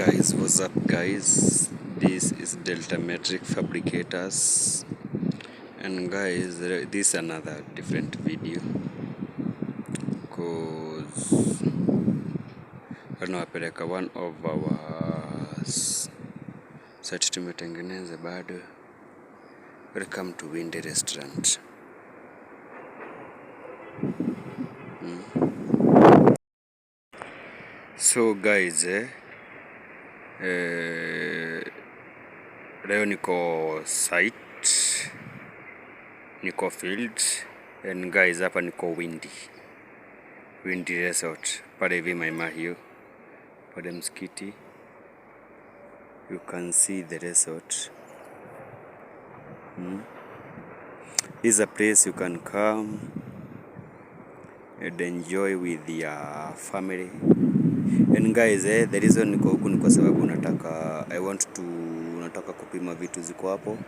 Guys, what's up guys? This is Delta Metric Fabricators, and guys, this is another different video cause tunawapeleka one of our site tumetengeneza bado. Welcome to Windy Restaurant. So guys, leo niko site, niko field, and guys hapa niko Windy Resort pale hivi Maima hiyo pale msikiti. You can see the resort. This is a place you can come and enjoy with your family. And guys, the reason niko huku ni kwa sababu nataka kupima vitu ziko hapo.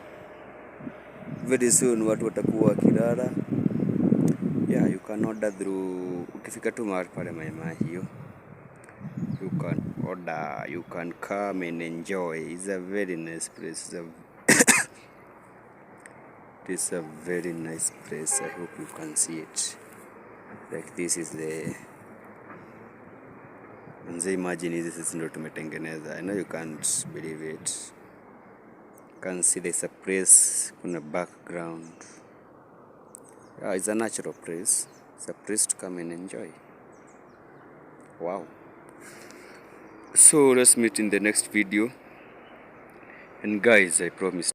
Very soon watu watakuwa wakilala. Yeah, you can order through, ukifika tu mahali pale Maima hiyo, you can order, you can come and enjoy. It's a very nice place. It's a very nice place. I hope you can see it. Like this is the imagine this is ndo tumetengeneza. I know you can't believe it. You can see there's a place kuna background. Yeah, it's a natural place. It's a place to come and enjoy. Wow. So let's meet in the next video. And guys, I promise